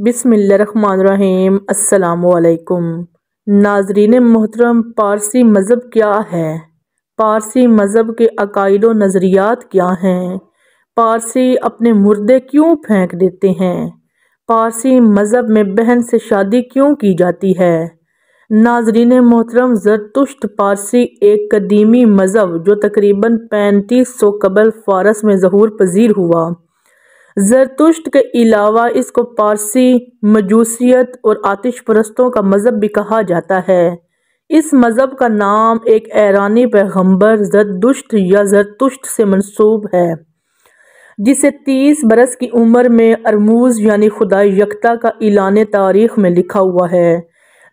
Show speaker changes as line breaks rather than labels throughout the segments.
बिस्मिल्लाहिर्रहमानिर्रहीम। अस्सलाम वालेकुम। नाजरीन मोहतरम, पारसी मज़हब क्या है? पारसी मज़हब के अकायद व नज़रियात क्या हैं? पारसी अपने मुर्दे क्यों फेंक देते हैं? पारसी मज़हब में बहन से शादी क्यों की जाती है? नाजरीन मोहतरम, ज़रतुश्त पारसी एक कदीमी मज़हब जो तकरीबन 3500 कबल फ़ारस में ज़हूर पजीर हुआ। ज़रतुश्त के अलावा इसको पारसी मजूसियत और आतिश परस्तों का मज़हब भी कहा जाता है। इस मज़हब का नाम एक ईरानी पैगम्बर ज़रदुश्त या ज़रतुश्त से मंसूब है, जिसे 30 बरस की उम्र में अरमूज़ यानी खुदा यकता का ऐलान तारीख़ में लिखा हुआ है।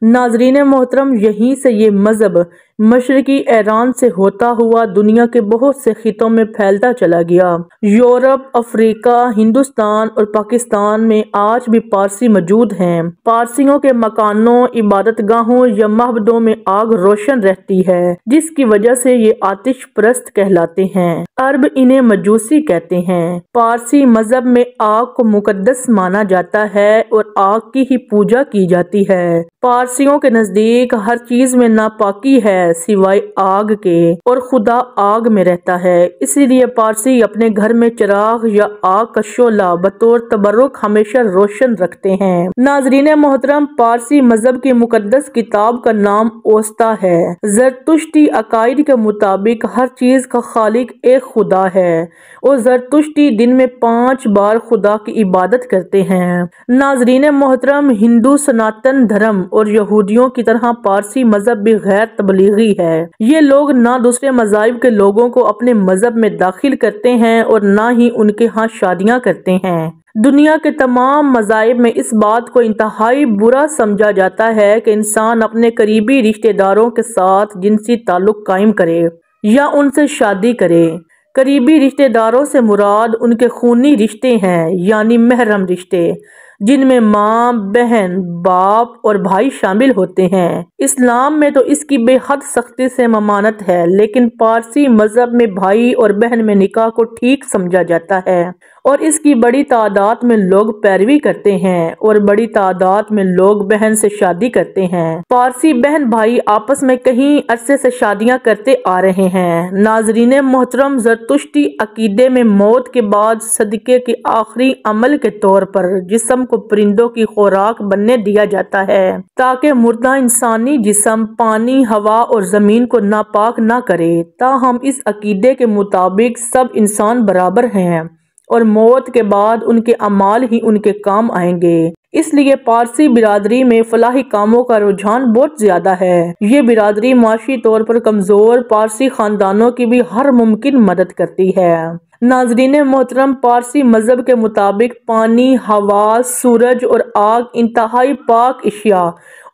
नाजरीन मोहतरम, यहीं से ये मज़हब मशरकी ईरान से होता हुआ दुनिया के बहुत से खितों में फैलता चला गया। यूरोप, अफ्रीका, हिंदुस्तान और पाकिस्तान में आज भी पारसी मौजूद हैं। पारसियों के मकानों, इबादतगाहों या महबदों में आग रोशन रहती है, जिसकी वजह से ये आतिश परस्त कहलाते हैं। अरब इन्हें मजूसी कहते हैं। पारसी मज़हब में आग को मुकद्दस माना जाता है और आग की ही पूजा की जाती है। पारसियों के नजदीक हर चीज में नापाकी है सिवाय आग के, और खुदा आग में रहता है। इसीलिए पारसी अपने घर में चिराग या आग का शोला बतौर तबरुक हमेशा रोशन रखते हैं। नाजरीन मोहतरम, पारसी मजहब की मुकद्दस किताब का नाम ओस्ता है। ज़रतुश्ती अकायद के मुताबिक हर चीज का खालिक एक खुदा है और ज़रतुश्ती दिन में 5 बार खुदा की इबादत करते हैं। नाजरीन मोहतरम, हिंदू सनातन धर्म और यहूदियों की तरह पारसी मजहब भी गैर तबलीगी है। ये लोग ना दूसरे मज़ाहिब के लोगों को अपने मजहब में दाखिल करते हैं और ना ही उनके यहाँ शादियाँ करते हैं। दुनिया के तमाम मज़ाहिब में इस बात को इंतहाई बुरा समझा जाता है कि इंसान अपने करीबी रिश्तेदारों के साथ जिनसी ताल्लुक कायम करे या उनसे शादी करे। करीबी रिश्तेदारों से मुराद उनके खूनी रिश्ते हैं, यानी महरम रिश्ते, जिनमें माँ, बहन, बाप और भाई शामिल होते हैं। इस्लाम में तो इसकी बेहद सख्ती से ममानत है, लेकिन पारसी मजहब में भाई और बहन में निकाह को ठीक समझा जाता है और इसकी बड़ी तादाद में लोग पैरवी करते हैं और बड़ी तादाद में लोग बहन से शादी करते हैं। पारसी बहन भाई आपस में कहीं अरसे से शादियां करते आ रहे हैं। नाजरीन मोहतरम, ज़रतुश्ती अकीदे में मौत के बाद सदके के आखिरी अमल के तौर पर जिस्म को परिंदों की खुराक बनने दिया जाता है, ताकि मुर्दा इंसानी जिस्म पानी, हवा और जमीन को नापाक न करे। ताहम इस अकीदे के मुताबिक सब इंसान बराबर हैं और मौत के बाद उनके अमाल ही उनके काम आएंगे। इसलिए पारसी बिरादरी में फलाही कामों का रुझान बहुत ज्यादा है। ये बिरादरी माशी तौर पर कमजोर पारसी खानदानों की भी हर मुमकिन मदद करती है। नाजरीन मोहतरम, पारसी मजहब के मुताबिक पानी, हवा, सूरज और आग इंतहाई पाक अशिया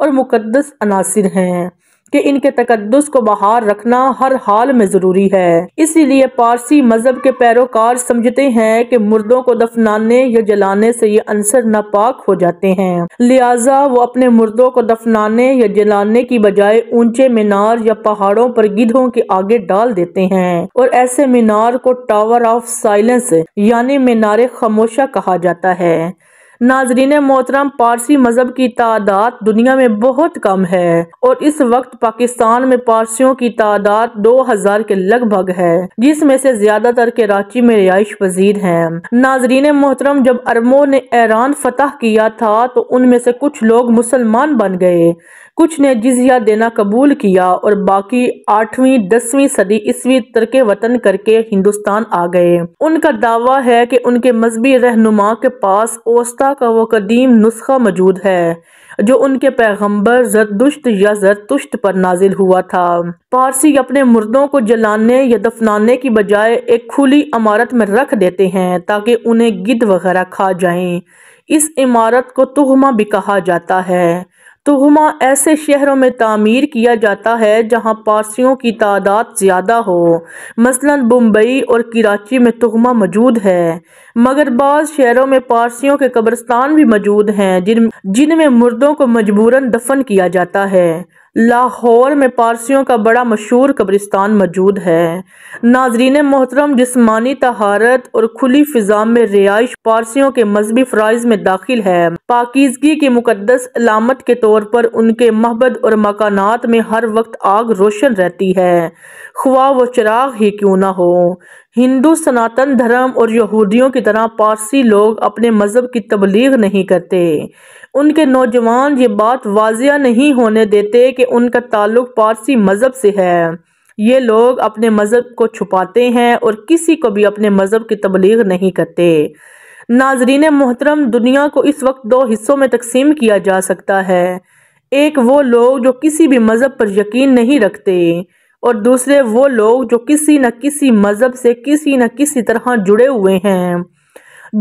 और मुकद्दस अनासिर हैं कि इनके तकद्दुस को बहार रखना हर हाल में जरूरी है। इसीलिए पारसी मजहब के पैरोकार समझते हैं कि मुर्दों को दफनाने या जलाने से ये अंसर नापाक हो जाते हैं, लिहाजा वो अपने मुर्दों को दफनाने या जलाने की बजाय ऊंचे मीनार या पहाड़ों पर गिद्धों के आगे डाल देते हैं, और ऐसे मीनार को टावर ऑफ साइलेंस यानी मीनार खामोशा कहा जाता है। नाजरीन मोहतरम, पारसी मजहब की तादाद दुनिया में बहुत कम है और इस वक्त पाकिस्तान में पारसियों की तादाद 2000 के लगभग है, जिसमें से ज्यादातर कराची में रिहाइश पजीर हैं। नाजरीन मोहतरम, जब अरबों ने ईरान फतह किया था तो उनमें से कुछ लोग मुसलमान बन गए, कुछ ने जिजिया देना कबूल किया और बाकी 8वीं 10वीं सदी ईस्वी तरके वतन करके हिंदुस्तान आ गए। उनका दावा है कि उनके मजहबी रहनुमा के पास ओस्ता का वो कदीम नुस्खा मौजूद है जो उनके पैगंबर ज़रदुश्त या ज़रतुश्त पर नाजिल हुआ था। पारसी अपने मुर्दों को जलाने या दफनाने की बजाय एक खुली इमारत में रख देते हैं ताकि उन्हें गिद्ध वगैरह खा जाएं। इस इमारत को तुहमा भी कहा जाता है। तुहमा ऐसे शहरों में तामीर किया जाता है जहां पारसियों की तादाद ज्यादा हो। मसलन मुंबई और कराची में तुहमा मौजूद है, मगर बाज़ शहरों में पारसियों के कब्रिस्तान भी मौजूद हैं जिनमें मुर्दों को मजबूरन दफन किया जाता है। لاہور میں پارسیوں کا بڑا مشہور قبرستان موجود ہے۔ ناظرین محترم، جسمانی طہارت اور کھلی فضا میں رہائش پارسیوں کے مذہبی فرائض میں داخل ہے۔ پاکیزگی کی مقدس علامت کے طور پر ان کے معبد اور مکانات میں ہر وقت آگ روشن رہتی ہے، خواہ وہ چراغ ہی کیوں نہ ہو۔ ہندو سناتن دھرم اور یہودیوں کی طرح پارسی لوگ اپنے مذہب کی تبلیغ نہیں کرتے۔ ان کے نوجوان یہ بات واضح نہیں ہونے دیتے کہ ان کا تعلق پارسی مذہب سے ہے۔ یہ لوگ اپنے مذہب کو چھپاتے ہیں اور کسی کو بھی اپنے مذہب کی تبلیغ نہیں کرتے۔ ناظرین محترم، دنیا کو اس وقت دو حصوں میں تقسیم کیا جا سکتا ہے۔ ایک وہ لوگ جو کسی بھی مذہب پر یقین نہیں رکھتے، اور دوسرے وہ لوگ جو کسی نہ کسی مذہب سے کسی نہ کسی طرح جڑے ہوئے ہیں۔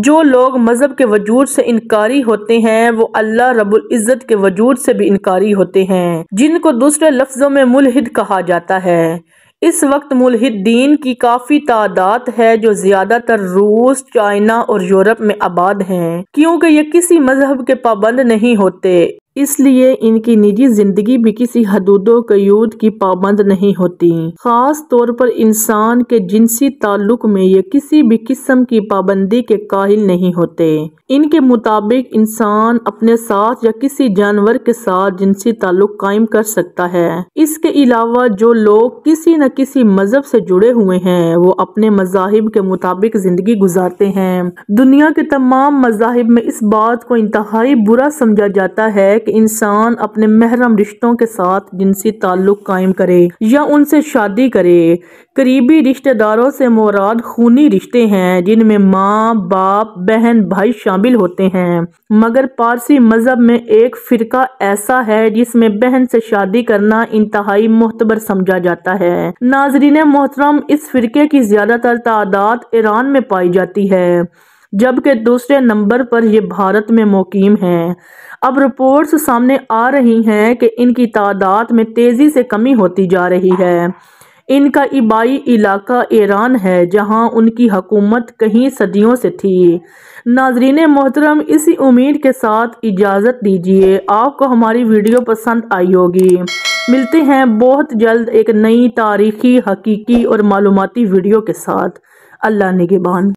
جو لوگ مذہب کے وجود سے انکاری ہوتے ہیں وہ اللہ رب العزت کے وجود سے بھی انکاری ہوتے ہیں، جن کو دوسرے لفظوں میں ملحد کہا جاتا ہے۔ اس وقت ملحدین کی کافی تعداد ہے جو زیادہ تر روس، چائنا اور یورپ میں آباد ہیں۔ کیونکہ یہ کسی مذہب کے پابند نہیں ہوتے، اس لیے ان کی نجی زندگی بھی کسی حدود و قیود کی پابند نہیں ہوتی۔ خاص طور پر انسان کے جنسی تعلق میں یہ کسی بھی قسم کی پابندی کے قائل نہیں ہوتے۔ ان کے مطابق انسان اپنے ساتھ یا کسی جانور کے ساتھ جنسی تعلق قائم کر سکتا ہے۔ اس کے علاوہ جو لوگ کسی نہ کسی مذہب سے جڑے ہوئے ہیں وہ اپنے مذاہب کے مطابق زندگی گزارتے ہیں۔ دنیا کے تمام مذاہب میں اس بات کو انتہائی برا سمجھا جاتا ہے کہ انسان اپنے محرم رشتوں کے ساتھ جنسی تعلق قائم کرے یا ان سے شادی کرے۔ قریبی رشتہ داروں سے مراد خونی رشتے ہیں جن میں ماں، باپ، بہن، بھائی شامل ہوتے ہیں، مگر پارسی مذہب میں ایک فرقہ ایسا ہے جس میں بہن سے شادی کرنا انتہائی معتبر سمجھا جاتا ہے۔ ناظرین محترم، اس فرقے کی زیادہ تر تعداد ایران میں پائی جاتی ہے، جبکہ دوسرے نمبر پر یہ بھارت میں مقیم ہے۔ اب رپورٹس سامنے آ رہی ہیں کہ ان کی تعداد میں تیزی سے کمی ہوتی جا رہی ہے۔ ان کا آبائی علاقہ ایران ہے جہاں ان کی حکومت کئی صدیوں سے تھی۔ ناظرین محترم، اسی امید کے ساتھ اجازت دیجیے۔ آپ کو ہماری ویڈیو پسند آئی ہوگی۔ ملتے ہیں بہت جلد ایک نئی تاریخی، حقیقی اور معلوماتی ویڈیو کے ساتھ۔ اللہ نگہبان۔